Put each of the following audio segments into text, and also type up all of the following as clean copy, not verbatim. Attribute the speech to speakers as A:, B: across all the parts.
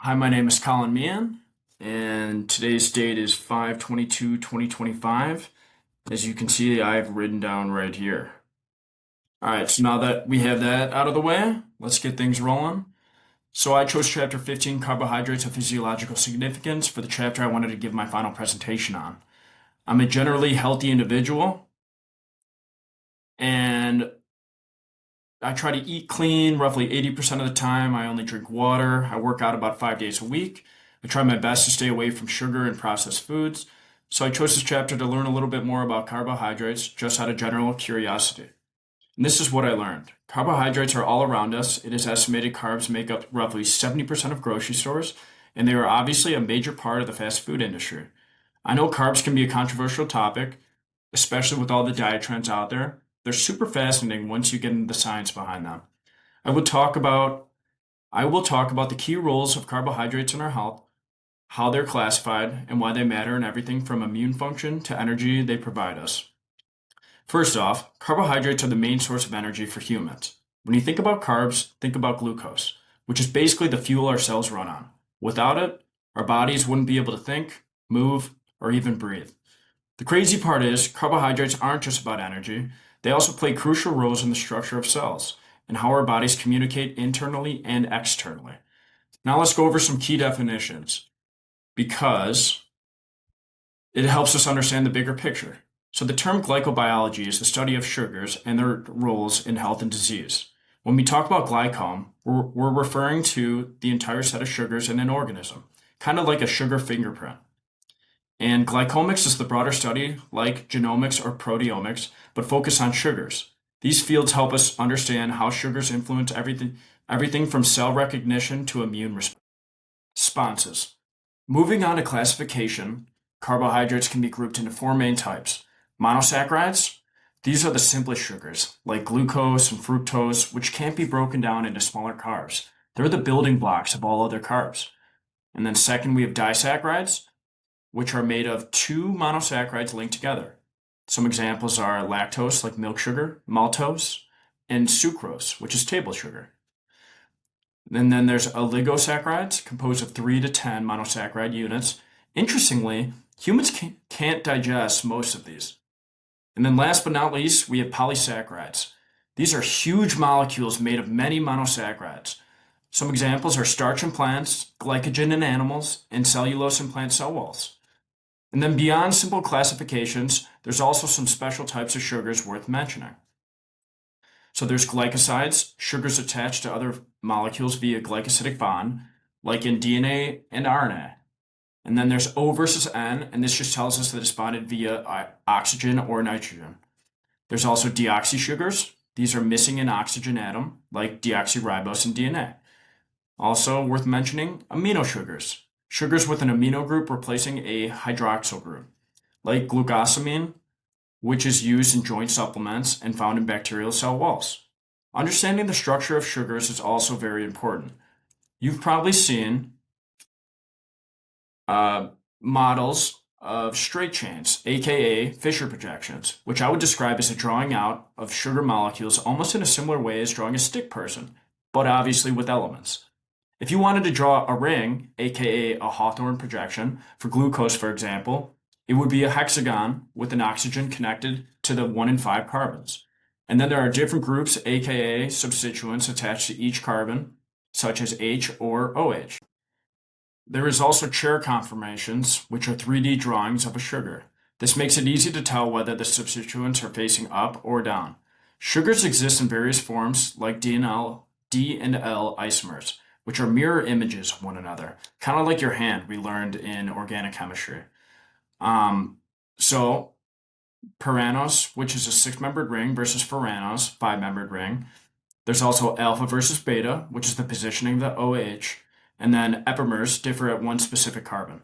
A: Hi, my name is Colin Meehan, and today's date is 5/22/2025. As you can see, I've written down right here. All right, so now that we have that out of the way, let's get things rolling. So I chose chapter 15, Carbohydrates of Physiological Significance, for the chapter I wanted to give my final presentation on. I'm a generally healthy individual, and I try to eat clean roughly 80% of the time. I only drink water. I work out about 5 days a week. I try my best to stay away from sugar and processed foods. So I chose this chapter to learn a little bit more about carbohydrates, just out of general curiosity. And this is what I learned. Carbohydrates are all around us. It is estimated carbs make up roughly 70% of grocery stores, and they are obviously a major part of the fast food industry. I know carbs can be a controversial topic, especially with all the diet trends out there. They're super fascinating once you get into the science behind them. I will talk about I will talk about the key roles of carbohydrates in our health, how they're classified, and why they matter in everything from immune function to energy they provide us. First off, carbohydrates are the main source of energy for humans. When you think about carbs, think about glucose, which is basically the fuel our cells run on. Without it, our bodies wouldn't be able to think, move, or even breathe. The crazy part is, carbohydrates aren't just about energy, they also play crucial roles in the structure of cells and how our bodies communicate internally and externally. Now let's go over some key definitions because it helps us understand the bigger picture. So, the term glycobiology is the study of sugars and their roles in health and disease. When we talk about glycome, we're referring to the entire set of sugars in an organism, kind of like a sugar fingerprint. And glycomics is the broader study, like genomics or proteomics, but focus on sugars. These fields help us understand how sugars influence everything from cell recognition to immune responses. Moving on to classification, carbohydrates can be grouped into four main types. Monosaccharides, these are the simplest sugars, like glucose and fructose, which can't be broken down into smaller carbs. They're the building blocks of all other carbs. And then second, we have disaccharides, which are made of two monosaccharides linked together. Some examples are lactose, like milk sugar, maltose, and sucrose, which is table sugar. And then there's oligosaccharides, composed of 3 to 10 monosaccharide units. Interestingly, humans can't digest most of these. And then last but not least, we have polysaccharides. These are huge molecules made of many monosaccharides. Some examples are starch in plants, glycogen in animals, and cellulose in plant cell walls. And then beyond simple classifications, there's also some special types of sugars worth mentioning. So there's glycosides, sugars attached to other molecules via glycosidic bond, like in DNA and RNA. And then there's O versus N, and this just tells us that it's bonded via oxygen or nitrogen. There's also deoxysugars. These are missing an oxygen atom, like deoxyribose in DNA. Also worth mentioning, amino sugars. Sugars with an amino group replacing a hydroxyl group, like glucosamine, which is used in joint supplements and found in bacterial cell walls. Understanding the structure of sugars is also very important. You've probably seen models of straight chains, aka Fisher projections, which I would describe as a drawing out of sugar molecules almost in a similar way as drawing a stick person, but obviously with elements. If you wanted to draw a ring, aka a Hawthorne projection, for glucose, for example, it would be a hexagon with an oxygen connected to the 1 and 5 carbons. And then there are different groups, aka substituents, attached to each carbon, such as H or OH. There is also chair conformations, which are 3D drawings of a sugar. This makes it easy to tell whether the substituents are facing up or down. Sugars exist in various forms, like D and L isomers, which are mirror images of one another, kind of like your hand we learned in organic chemistry. So Puranos, which is a 6-membered ring, versus Furanos, 5-membered ring. There's also alpha versus beta, which is the positioning of the OH, and then epimers differ at one specific carbon.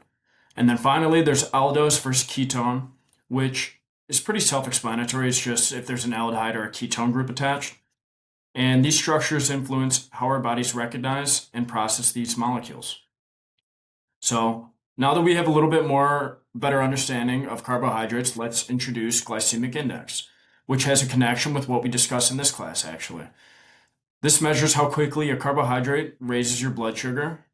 A: And then finally, there's aldose versus ketone, which is pretty self-explanatory. It's just if there's an aldehyde or a ketone group attached. And these structures influence how our bodies recognize and process these molecules. So now that we have a little bit more better understanding of carbohydrates, let's introduce glycemic index, which has a connection with what we discussed in this class, actually. This measures how quickly a carbohydrate raises your blood sugar.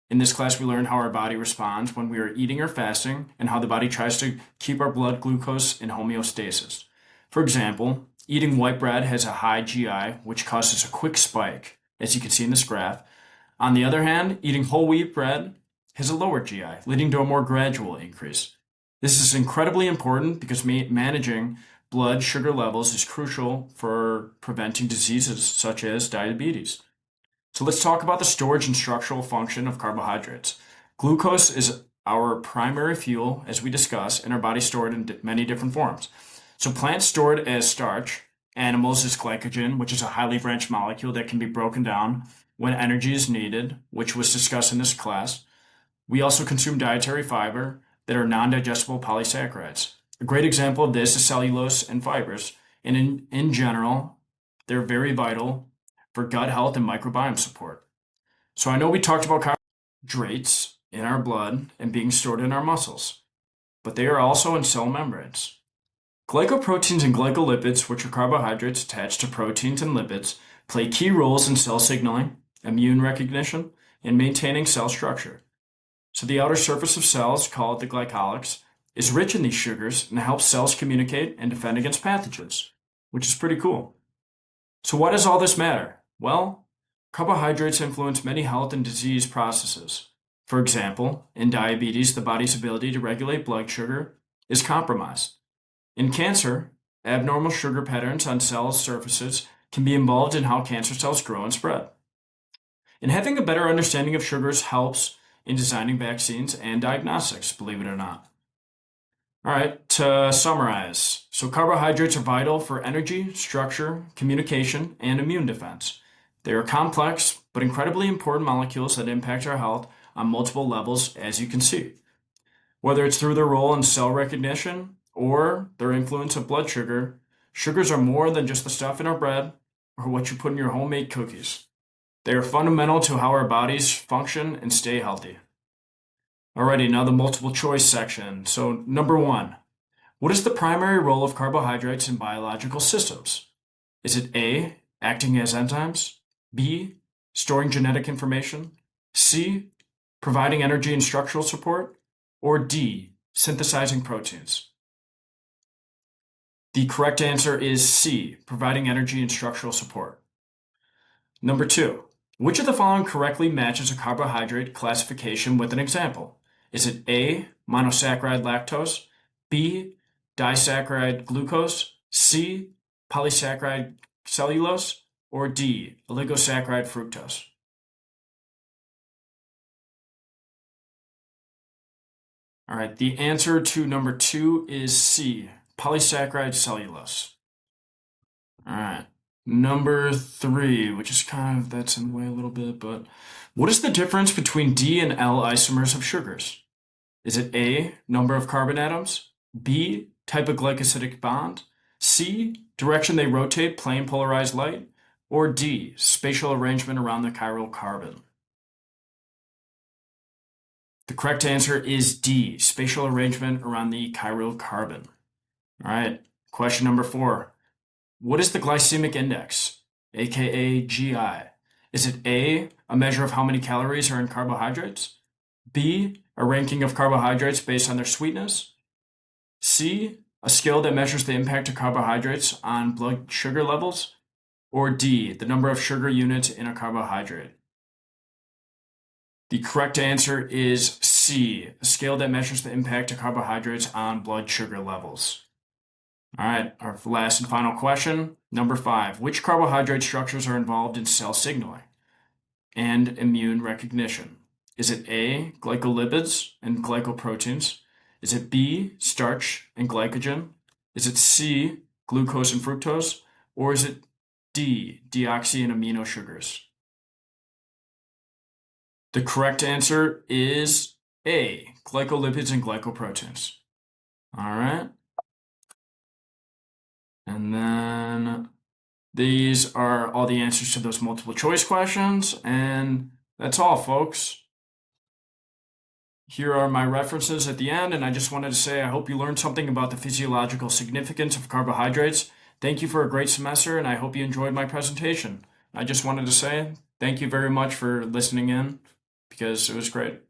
A: In this class, we learned how our body responds when we are eating or fasting and how the body tries to keep our blood glucose in homeostasis. For example, eating white bread has a high GI, which causes a quick spike, as you can see in this graph. On the other hand, eating whole wheat bread has a lower GI, leading to a more gradual increase. This is incredibly important because managing blood sugar levels is crucial for preventing diseases such as diabetes. So let's talk about the storage and structural function of carbohydrates. Glucose is our primary fuel, as we discussed, and our body stored in many different forms. So plants store it as starch, animals as glycogen, which is a highly branched molecule that can be broken down when energy is needed, which was discussed in this class. We also consume dietary fiber that are non-digestible polysaccharides. A great example of this is cellulose and fibers, and in general, they're very vital for gut health and microbiome support. So I know we talked about carbohydrates in our blood and being stored in our muscles, but they are also in cell membranes. Glycoproteins and glycolipids, which are carbohydrates attached to proteins and lipids, play key roles in cell signaling, immune recognition, and maintaining cell structure. So the outer surface of cells, called the glycolycs, is rich in these sugars and helps cells communicate and defend against pathogens, which is pretty cool. So why does all this matter? Well, carbohydrates influence many health and disease processes. For example, in diabetes, the body's ability to regulate blood sugar is compromised. In cancer, abnormal sugar patterns on cell surfaces can be involved in how cancer cells grow and spread. And having a better understanding of sugars helps in designing vaccines and diagnostics, believe it or not. All right, to summarize. So carbohydrates are vital for energy, structure, communication, and immune defense. They are complex but incredibly important molecules that impact our health on multiple levels, as you can see. Whether it's through their role in cell recognition or their influence of blood sugar, sugars are more than just the stuff in our bread or what you put in your homemade cookies. They are fundamental to how our bodies function and stay healthy. Alrighty, now the multiple choice section. So, number one, what is the primary role of carbohydrates in biological systems? Is it A, acting as enzymes, B, storing genetic information, C, providing energy and structural support, or D, synthesizing proteins? The correct answer is C, providing energy and structural support. Number two, which of the following correctly matches a carbohydrate classification with an example? Is it A, monosaccharide lactose, B, disaccharide glucose, C, polysaccharide cellulose, or D, oligosaccharide fructose? All right, the answer to number two is C, polysaccharide cellulose. All right, number three, which is that's in the way a little bit, but what is the difference between D and L isomers of sugars? Is it A, number of carbon atoms, B, type of glycosidic bond, C, direction they rotate, plane polarized light, or D, spatial arrangement around the chiral carbon? The correct answer is D, spatial arrangement around the chiral carbon. All right, question number four. What is the glycemic index, aka GI? Is it A, a measure of how many calories are in carbohydrates? B, a ranking of carbohydrates based on their sweetness? C, a scale that measures the impact of carbohydrates on blood sugar levels? Or D, the number of sugar units in a carbohydrate? The correct answer is C, a scale that measures the impact of carbohydrates on blood sugar levels. All right, our last and final question, number five. Which carbohydrate structures are involved in cell signaling and immune recognition? Is it A, glycolipids and glycoproteins? Is it B, starch and glycogen? Is it C, glucose and fructose? Or is it D, deoxy and amino sugars? The correct answer is A, glycolipids and glycoproteins. All right. And then these are all the answers to those multiple choice questions. And that's all, folks. Here are my references at the end, and I just wanted to say I hope you learned something about the physiological significance of carbohydrates. Thank you for a great semester, and I hope you enjoyed my presentation. I just wanted to say thank you very much for listening in. because it was great.